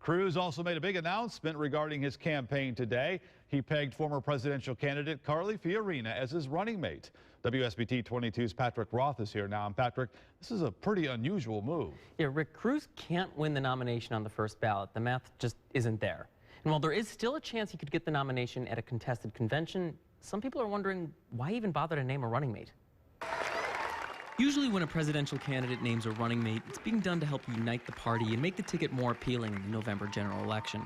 Cruz also made a big announcement regarding his campaign today. He pegged former presidential candidate Carly Fiorina as his running mate. WSBT-22's Patrick Roth is here now. And Patrick, this is a pretty unusual move. Yeah, Rick, Cruz can't win the nomination on the first ballot. The math just isn't there. And while there is still a chance he could get the nomination at a contested convention, some people are wondering why even bother to name a running mate. Usually when a presidential candidate names a running mate, it's being done to help unite the party and make the ticket more appealing in the November general election.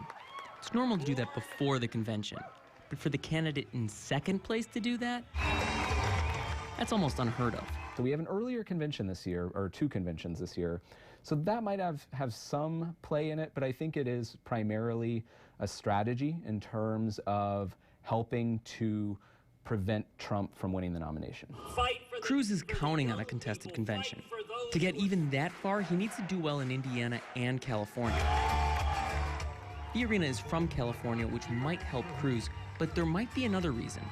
It's normal to do that before the convention. But for the candidate in second place to do that, that's almost unheard of. So we have an earlier convention this year, or two conventions this year, so that might have some play in it, but I think it is primarily a strategy in terms of helping to prevent Trump from winning the nomination. Cruz is counting on a contested convention. To get even that far, he needs to do well in Indiana and California. Fiorina is from California, which might help Cruz, but there might be another reason.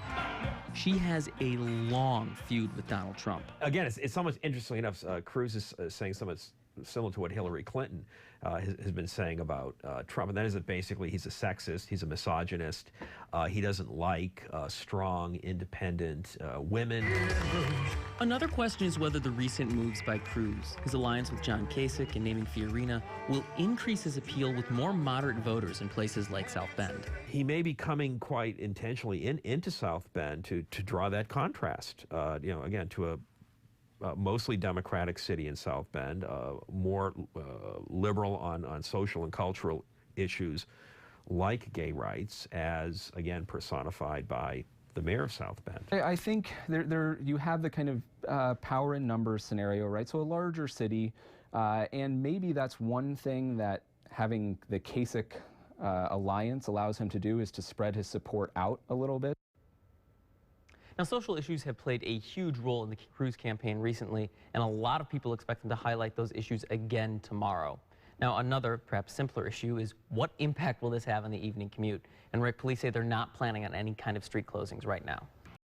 She has a long feud with Donald Trump. Again, it's almost interesting enough, Cruz is saying something similar to what Hillary Clinton has been saying about Trump, and that is that basically he's a sexist, he's a misogynist, he doesn't like strong, independent women. Another question is whether the recent moves by Cruz, his alliance with John Kasich and naming Fiorina, will increase his appeal with more moderate voters in places like South Bend. He may be coming quite intentionally into South Bend to draw that contrast, again, to a mostly Democratic city in South Bend, more liberal on social and cultural issues like gay rights, as again personified by the mayor of South Bend. I think you have the kind of power in numbers scenario, right? So a larger city, and maybe that's one thing that having the Kasich alliance allows him to do, is to spread his support out a little bit. Now, social issues have played a huge role in the Cruz campaign recently, and a lot of people expect him to highlight those issues again tomorrow. Now, another, perhaps simpler issue is what impact will this have on the evening commute? And Rick, police say they're not planning on any kind of street closings right now.